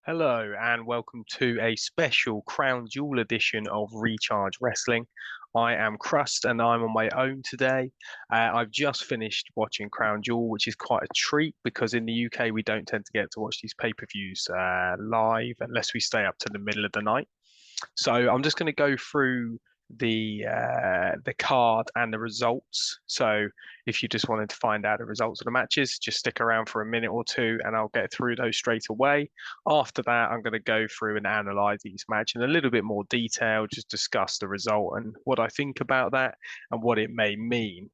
Hello and welcome to a special Crown Jewel edition of Recharge Wrestling. I am Crust and I'm on my own today. I've just finished watching Crown Jewel, which is quite a treat because in the UK we don't tend to get to watch these pay-per-views live unless we stay up to the middle of the night. So I'm just going to go through the card and the results. So if you just wanted to find out the results of the matches, just stick around for a minute or two, and I'll get through those straight away. After that, I'm going to go through and analyze each match in a little bit more detail, just discuss the result and what I think about that and what it may mean.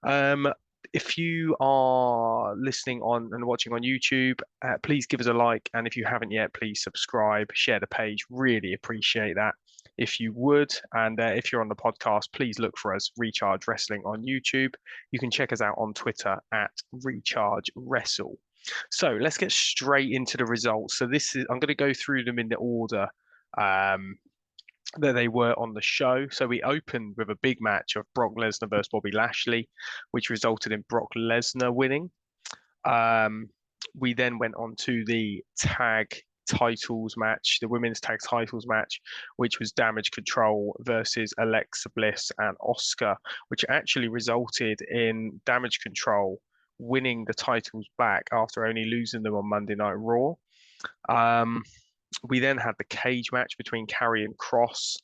Um, if you are listening on and watching on YouTube, please give us a like. And if you haven't yet, please subscribe, share the page. Really appreciate that if you would. And if you're on the podcast, please look for us, Recharge Wrestling on YouTube. You can check us out on Twitter at Recharge Wrestle. So let's get straight into the results. I'm going to go through them in the order um, that they were on the show. So we opened with a big match of Brock Lesnar versus Bobby Lashley, which resulted in Brock Lesnar winning. Um, we then went on to the the women's tag titles match, which was Damage Control versus Alexa Bliss and Oscar, which actually resulted in Damage Control winning the titles back after only losing them on Monday Night Raw. Um, we then had the cage match between Karrion Kross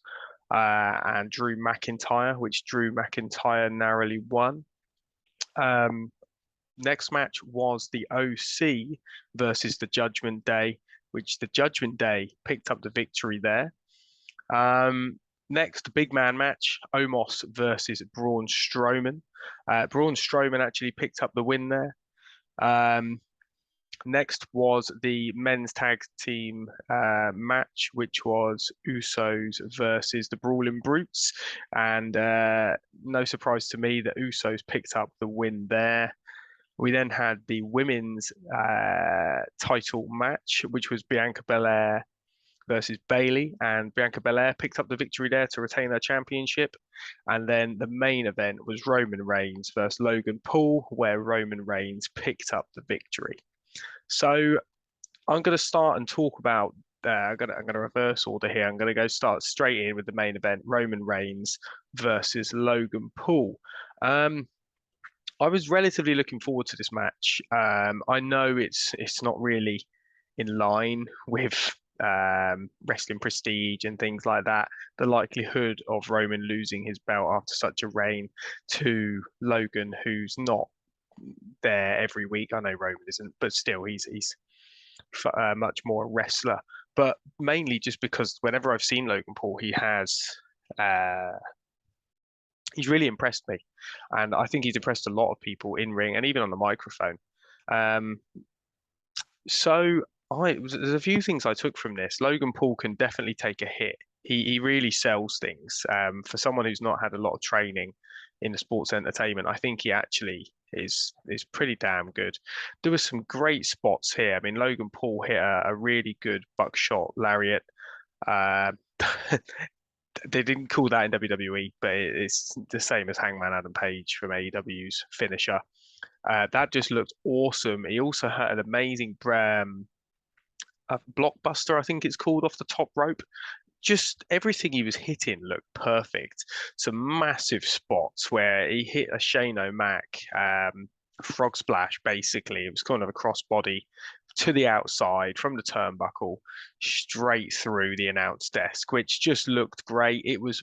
and Drew McIntyre, which Drew McIntyre narrowly won. Um, Next match was the OC versus the Judgment Day, which the Judgment Day picked up the victory there. Next, big man match, Omos versus Braun Strowman. Braun Strowman actually picked up the win there. Um, Next was the men's tag team match, which was Usos versus the Brawling Brutes. And no surprise to me that Usos picked up the win there. We then had the women's title match, which was Bianca Belair versus Bayley, and Bianca Belair picked up the victory there to retain her championship. And then the main event was Roman Reigns versus Logan Paul, where Roman Reigns picked up the victory. So I'm going to start and talk about. I'm going to reverse order here. I'm going to go start straight in with the main event: Roman Reigns versus Logan Paul. Um, I was relatively looking forward to this match. I know it's not really in line with wrestling prestige and things like that. The likelihood of Roman losing his belt after such a reign to Logan, who's not there every week. I know Roman isn't, but still, he's much more a wrestler. But mainly just because whenever I've seen Logan Paul, uh, he's really impressed me, and I think he's impressed a lot of people in ring and even on the microphone. Um, so there's a few things I took from this. Logan Paul can definitely take a hit. He really sells things. For someone who's not had a lot of training in the sports entertainment, I think he actually is pretty damn good. There were some great spots here. I mean, Logan Paul hit a really good buckshot lariat. Uh, they didn't call that in WWE, but it's the same as Hangman Adam Page from AEW's finisher. That just looked awesome. He also had an amazing blockbuster, I think it's called, off the top rope. Just everything he was hitting looked perfect. Some massive spots where he hit a Shane O'Mac frog splash, basically. It was kind of a crossbody to the outside from the turnbuckle straight through the announce desk, which just looked great. It was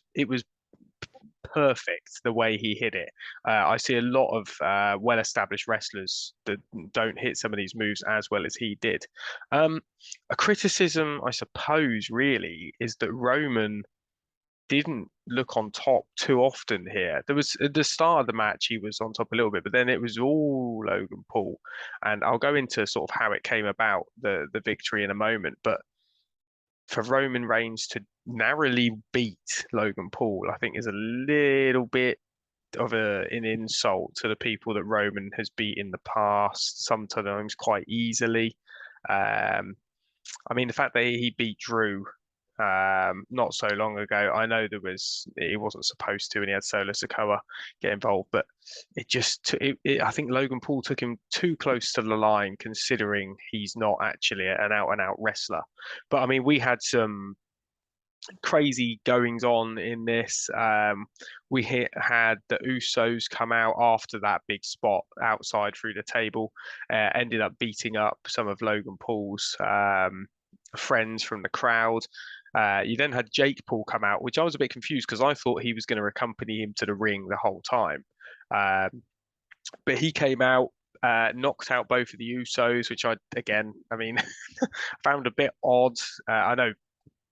perfect the way he hit it. I see a lot of well-established wrestlers that don't hit some of these moves as well as he did. A criticism, I suppose, really, is that Roman didn't look on top too often here. There was at the start of the match, he was on top a little bit, but then it was all Logan Paul. And I'll go into sort of how it came about, the victory in a moment. But for Roman Reigns to narrowly beat Logan Paul, I think is a little bit of an insult to the people that Roman has beat in the past, sometimes quite easily. Um, I mean, the fact that he beat Drew not so long ago. I know he wasn't supposed to, and he had Solo Sikoa get involved, but I think Logan Paul took him too close to the line, considering he's not actually an out and out wrestler. But I mean, we had some crazy goings on in this. Had the Usos come out after that big spot outside through the table, ended up beating up some of Logan Paul's friends from the crowd. You then had Jake Paul come out, which I was a bit confused because I thought he was going to accompany him to the ring the whole time. But he came out, knocked out both of the Usos, which I mean, found a bit odd. I know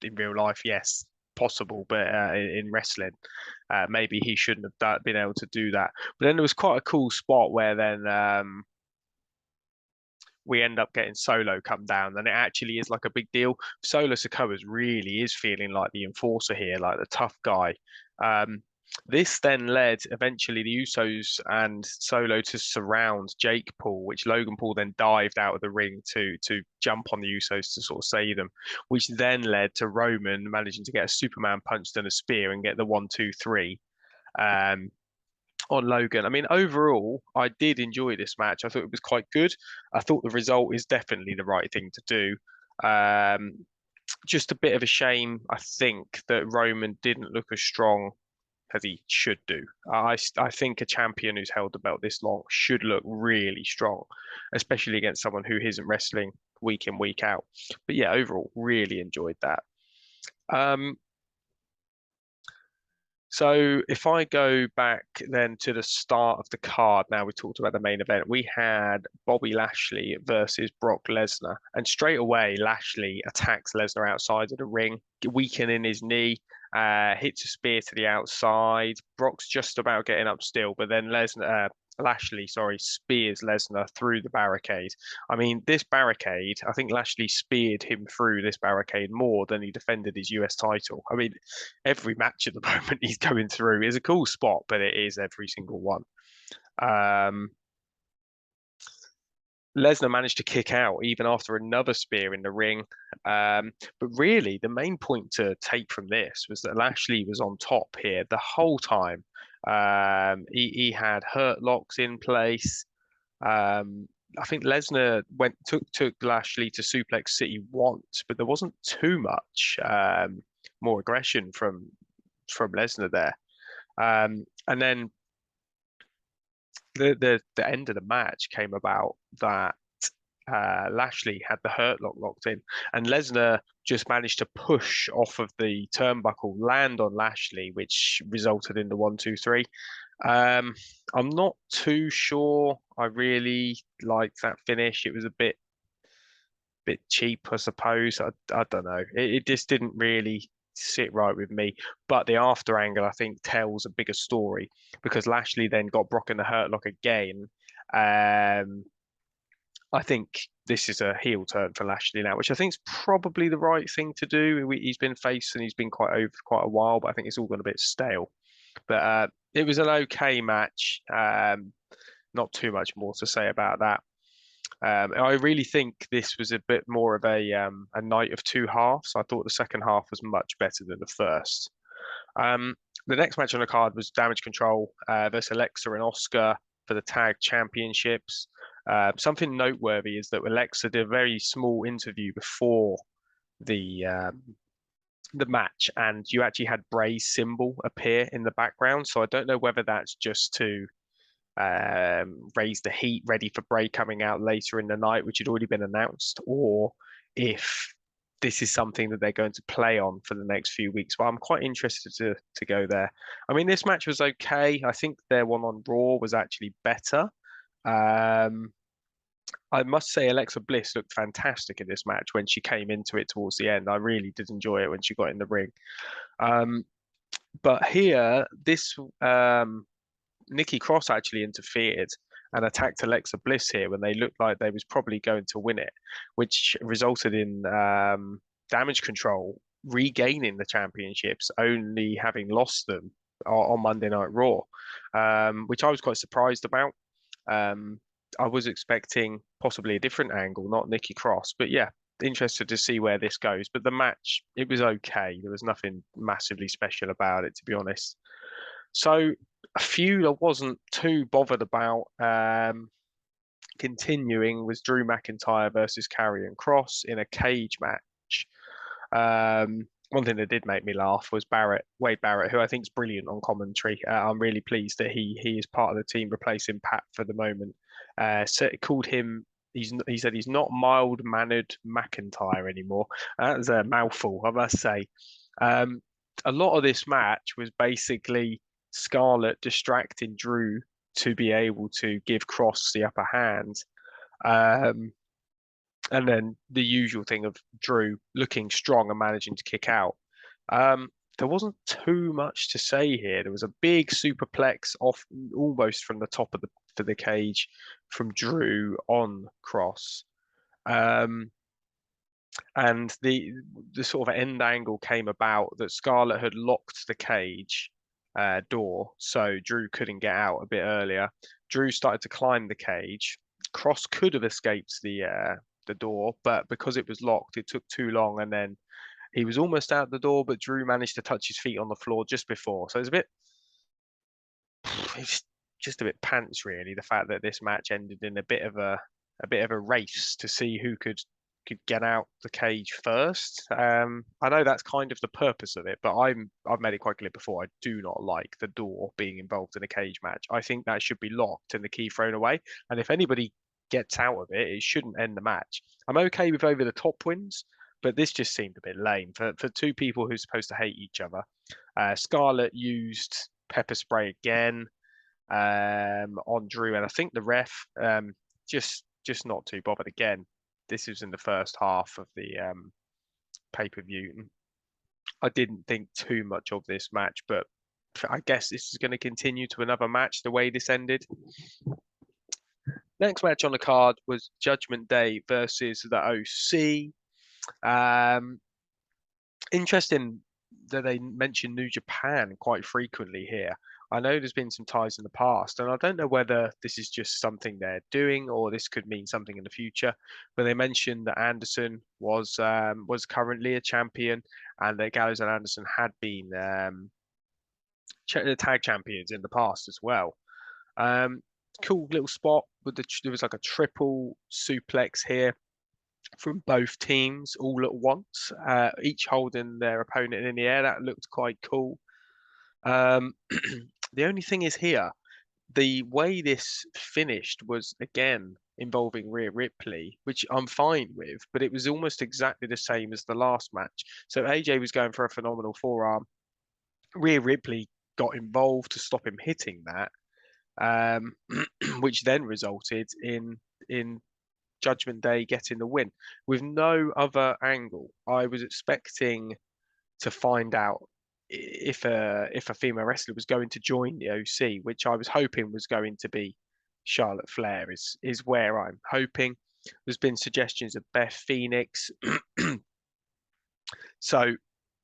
in real life, yes, possible, but in wrestling, maybe he shouldn't have been able to do that. But then there was quite a cool spot where then we end up getting Solo come down, and it actually is like a big deal. Solo Sikoa really is feeling like the enforcer here, like the tough guy. This then led eventually the Usos and Solo to surround Jake Paul, which Logan Paul then dived out of the ring to jump on the Usos to sort of save them, which then led to Roman managing to get a Superman punch and a spear and get the 1, 2, 3 on Logan. I mean, overall, I did enjoy this match. I thought it was quite good. I thought the result is definitely the right thing to do. Just a bit of a shame, I think, that Roman didn't look as strong as he should do. I think a champion who's held the belt this long should look really strong, especially against someone who isn't wrestling week in, week out. But yeah, overall, really enjoyed that. So if I go back then to the start of the card, now we talked about the main event, we had Bobby Lashley versus Brock Lesnar. And straight away, Lashley attacks Lesnar outside of the ring, weakening his knee, hits a spear to the outside. Brock's just about getting up still, but then Lashley, sorry, spears Lesnar through the barricade. I mean, this barricade, I think Lashley speared him through this barricade more than he defended his US title. I mean, every match at the moment he's going through is a cool spot, but it is every single one. Lesnar managed to kick out even after another spear in the ring. But really, the main point to take from this was that Lashley was on top here the whole time. He had hurt locks in place. I think Lesnar took Lashley to Suplex City once, but there wasn't too much more aggression from Lesnar there. And then the end of the match came about that Lashley had the hurt lock locked in, and Lesnar just managed to push off of the turnbuckle, land on Lashley, which resulted in the 1, 2, 3. I'm not too sure. I really liked that finish. It was a bit cheap, I suppose. I don't know. It just didn't really sit right with me. But the after angle, I think, tells a bigger story because Lashley then got Brock in the hurt lock again. I think this is a heel turn for Lashley now, which I think is probably the right thing to do. He's been face and he's been quite over for quite a while, but I think it's all gone a bit stale. But it was an okay match. Not too much more to say about that. I really think this was a bit more of a night of two halves. I thought the second half was much better than the first. The next match on the card was Damage Control versus Alexa and Oscar for the tag championships. Something noteworthy is that Alexa did a very small interview before the match, and you actually had Bray's symbol appear in the background. So I don't know whether that's just to raise the heat ready for Bray coming out later in the night, which had already been announced, or if this is something that they're going to play on for the next few weeks. But I'm quite interested to go there. I mean, this match was okay. I think their one on Raw was actually better. I must say Alexa Bliss looked fantastic in this match when she came into it towards the end. I really did enjoy it when she got in the ring. But here, Nikki Cross actually interfered and attacked Alexa Bliss here when they looked like they was probably going to win it, which resulted in Damage Control regaining the championships, only having lost them on Monday Night Raw, which I was quite surprised about. I was expecting possibly a different angle, not Nikki Cross, but yeah, interested to see where this goes. But the match, it was okay. There was nothing massively special about it, to be honest. So a feud I wasn't too bothered about continuing was Drew McIntyre versus Karrion Kross in a cage match. One thing that did make me laugh was Wade Barrett, who I think is brilliant on commentary. I'm really pleased that he is part of the team replacing Pat for the moment. Called him. He said he's not mild-mannered McIntyre anymore. That's a mouthful, I must say. Um, a lot of this match was basically Scarlett distracting Drew to be able to give Cross the upper hand. Um, and then the usual thing of Drew looking strong and managing to kick out. There wasn't too much to say here. There was a big superplex off almost from the top of the cage from Drew on Cross. And the sort of end angle came about that Scarlett had locked the cage door, so Drew couldn't get out a bit earlier. Drew started to climb the cage. Cross could have escaped the door, but because it was locked, it took too long, and then he was almost out the door, but Drew managed to touch his feet on the floor just before. So it's just a bit pants, really. The fact that this match ended in a bit of a race to see who could get out the cage first. I know that's kind of the purpose of it, but I've made it quite clear before. I do not like the door being involved in a cage match. I think that should be locked and the key thrown away. And if anybody gets out of it, it shouldn't end the match. I'm okay with over the top wins, but this just seemed a bit lame for two people who are supposed to hate each other. Scarlett used pepper spray again on Drew, and I think the ref just not too bothered again. This was in the first half of the pay-per-view. I didn't think too much of this match, but I guess this is going to continue to another match the way this ended. Next match on the card was Judgment Day versus the OC. Interesting that they mention New Japan quite frequently here. I know there's been some ties in the past, and I don't know whether this is just something they're doing or this could mean something in the future. But they mentioned that Anderson was currently a champion, and that Gallows and Anderson had been tag champions in the past as well. Cool little spot with there was like a triple suplex here from both teams all at once, each holding their opponent in the air. That looked quite cool. The only thing is here, the way this finished was again involving Rhea Ripley, which I'm fine with, but it was almost exactly the same as the last match. So AJ was going for a phenomenal forearm. Rhea Ripley got involved to stop him hitting that, which then resulted in Judgment Day getting the win with no other angle. I was expecting to find out if a female wrestler was going to join the OC, which I was hoping was going to be Charlotte Flair. Is where I'm hoping. There's been suggestions of Beth Phoenix, so,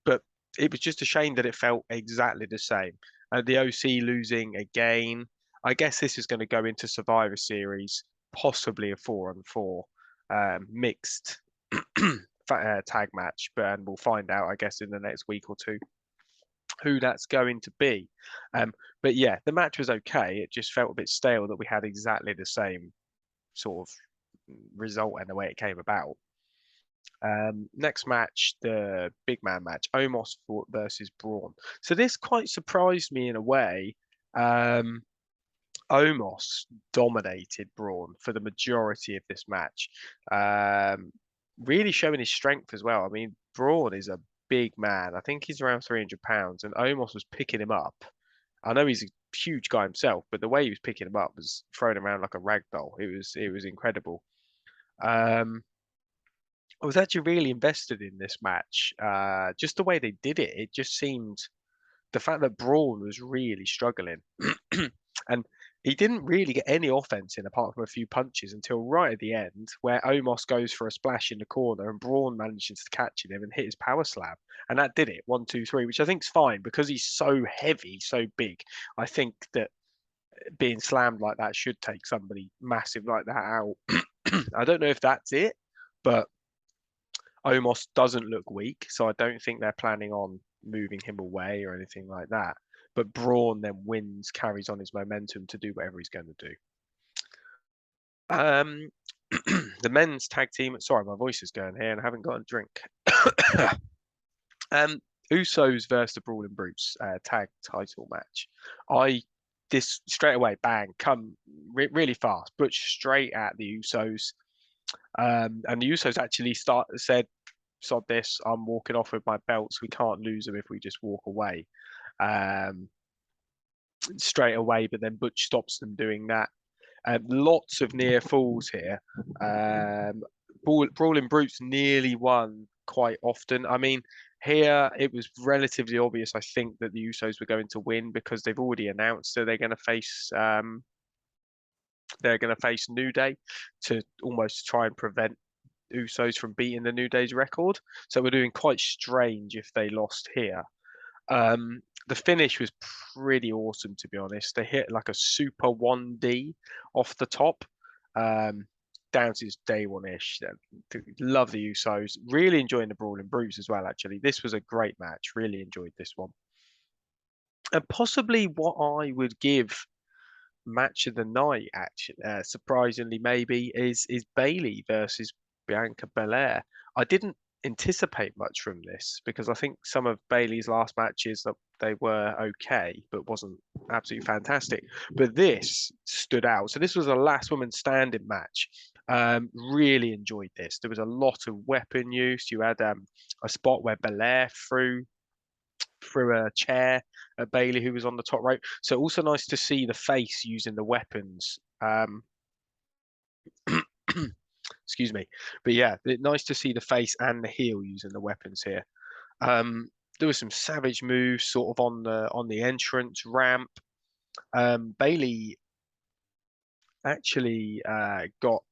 but it was just a shame that it felt exactly the same. The OC losing again. I guess this is going to go into Survivor Series, possibly a 4-on-4 mixed tag match, and we'll find out, I guess, in the next week or two who that's going to be. But yeah, the match was okay. It just felt a bit stale that we had exactly the same sort of result and the way it came about. Next match, the big man match, Omos versus Braun. So this quite surprised me in a way. Omos dominated Braun for the majority of this match, really showing his strength as well. I mean, Braun is a big man. I think he's around 300 pounds, and Omos was picking him up. I know he's a huge guy himself, but the way he was picking him up was throwing him around like a rag doll. It was incredible. I was actually really invested in this match. Just the way they did it, it just seemed the fact that Braun was really struggling, and he didn't really get any offense in apart from a few punches until right at the end, where Omos goes for a splash in the corner and Braun manages to catch him and hit his power slam, and that did it 1, 2, 3, which I think is fine because he's so heavy, so big. I think that being slammed like that should take somebody massive like that out. I don't know if that's it, but Omos doesn't look weak, so I don't think they're planning on moving him away or anything like that. But Braun then wins, carries on his momentum to do whatever he's going to do. Um, the men's tag team. Sorry, my voice is going here, and I haven't got a drink. um, Usos versus the Brawling Brutes tag title match. I this straight away, bang, come really fast, Butch straight at the Usos. And the Usos actually said, "Sod this, I'm walking off with my belts. We can't lose them if we just walk away." Um, Straight away, but then Butch stops them doing that. Lots of near falls here. Um, Brawling Brutes nearly won quite often. I mean, here it was relatively obvious, I think, that the Usos were going to win because they've already announced that they're going to face New Day to almost try and prevent Usos from beating the New Day's record. So we're doing quite strange if they lost here. The finish was pretty awesome, to be honest. They hit like a super 1D off the top, um, down to day one-ish. Love the Usos. Really enjoying the Brawling Brutes as well, actually. This was a great match. Really enjoyed this one. And possibly what I would give match of the night, actually, surprisingly, maybe is Bailey versus Bianca Belair. I didn't anticipate much from this because I think some of Bailey's last matches that they were okay, but wasn't absolutely fantastic. But this stood out. So this was a last woman standing match. Really enjoyed this. There was a lot of weapon use. You had a spot where Belair threw a chair at Bailey, who was on the top rope. So also nice to see the face using the weapons. Excuse me, but yeah, nice to see the face and the heel using the weapons here. There was some savage moves sort of on the entrance ramp. Bailey actually got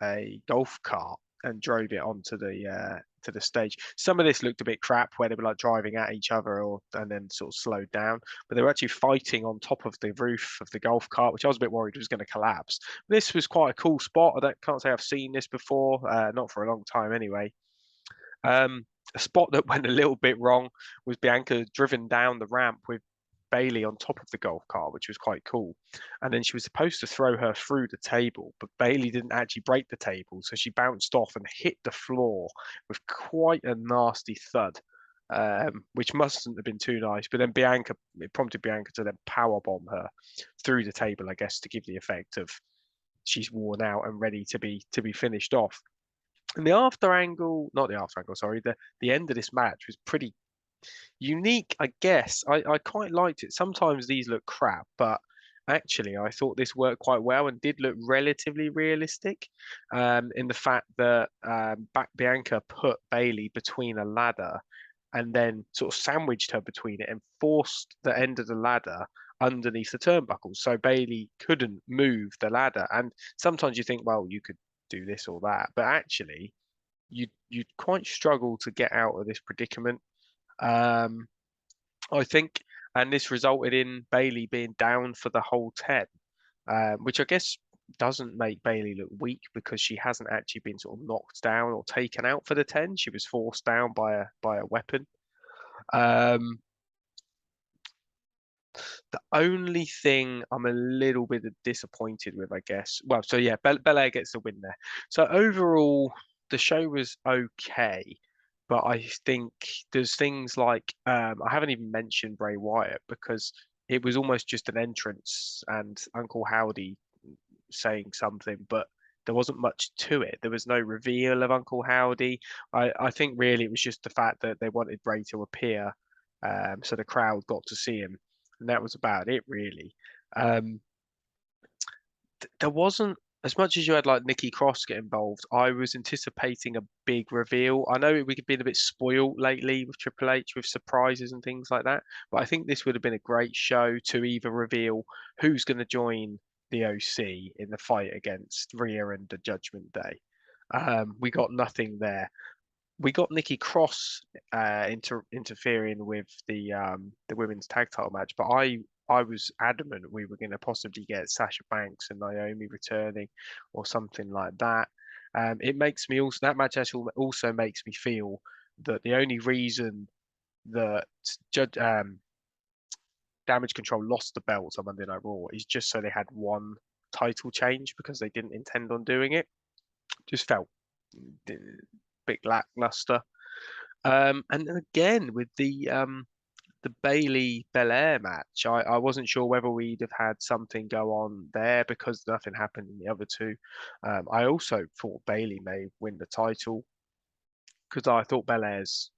a golf cart and drove it onto the stage. Some of this looked a bit crap where they were like driving at each other and then sort of slowed down, but they were actually fighting on top of the roof of the golf cart, which I was a bit worried was going to collapse. This was quite a cool spot. Can't say I've seen this before, not for a long time anyway. A spot that went a little bit wrong was Bianca driven down the ramp with Bailey on top of the golf cart, which was quite cool. And then she was supposed to throw her through the table, but Bailey didn't actually break the table, so she bounced off and hit the floor with quite a nasty thud, which mustn't have been too nice. But then it prompted Bianca to then powerbomb her through the table, I guess, to give the effect of she's worn out and ready to be finished off. And the after angle, not the after angle, sorry, the end of this match was pretty unique, I guess. I quite liked it. Sometimes these look crap, but actually I thought this worked quite well and did look relatively realistic, in the fact that Bianca put Bailey between a ladder and then sort of sandwiched her between it and forced the end of the ladder underneath the turnbuckles. So Bailey couldn't move the ladder. And sometimes you think, well, you could do this or that, but actually you'd quite struggle to get out of this predicament. Um, I think, and this resulted in Bailey being down for the whole 10, which I guess doesn't make Bailey look weak because she hasn't actually been sort of knocked down or taken out for the 10. She was forced down by a weapon. Um, the only thing I'm a little bit disappointed with, I guess. Well, so yeah, Belair gets the win there. So overall, the show was okay, but I think there's things like I haven't even mentioned Bray Wyatt because it was almost just an entrance and Uncle Howdy saying something, but there wasn't much to it. There was no reveal of Uncle Howdy. I think really it was just the fact that they wanted Bray to appear, so the crowd got to see him, and that was about it really. Um, there wasn't as much as you had like Nikki Cross get involved. I was anticipating a big reveal. I know we could be a bit spoiled lately with Triple H with surprises and things like that, but I think this would have been a great show to either reveal who's going to join the OC in the fight against Rhea and the Judgment Day. We got nothing there. We got Nikki Cross interfering with the women's tag title match, but I was adamant we were going to possibly get Sasha Banks and Naomi returning or something like that. It makes me also that match actually also makes me feel that the only reason that Judge Damage Control lost the belts on Monday Night Raw is just so they had one title change because they didn't intend on doing it. Just felt a bit lackluster. And then again with the Bailey Belair match, I wasn't sure whether we'd have had something go on there because nothing happened in the other two. I also thought Bailey may win the title because I thought Belair's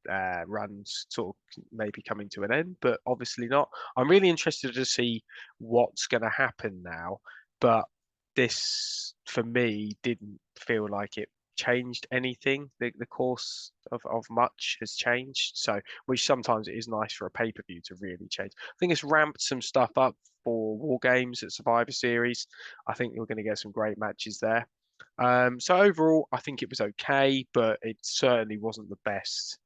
runs sort of maybe coming to an end, but obviously not. I'm really interested to see what's going to happen now, but this for me didn't feel like it changed anything. The course of much has changed, so which sometimes it is nice for a pay-per-view to really change. I think it's ramped some stuff up for War Games at Survivor Series. I think you're going to get some great matches there. So overall, I think it was okay, but it certainly wasn't the best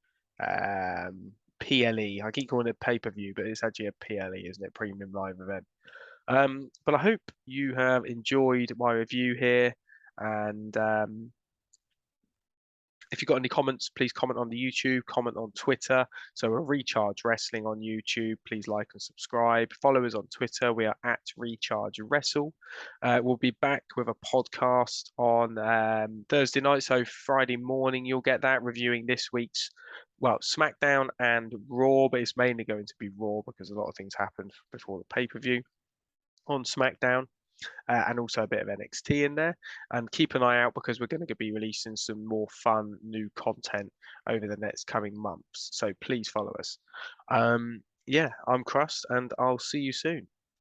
PLE. I keep calling it pay-per-view, but it's actually a PLE, isn't it? Premium live event. But I hope you have enjoyed my review here, and if you've got any comments, please comment on the YouTube, comment on Twitter. So we're Recharge Wrestling on YouTube. Please like and subscribe. Follow us on Twitter. We are at Recharge Wrestle. We'll be back with a podcast on Thursday night. So Friday morning, you'll get that reviewing this week's, well, SmackDown and Raw, but it's mainly going to be Raw because a lot of things happened before the pay-per-view on SmackDown and also a bit of NXT in there. And keep an eye out because we're going to be releasing some more fun new content over the next coming months. So please follow us. Yeah, I'm Crust, and I'll see you soon.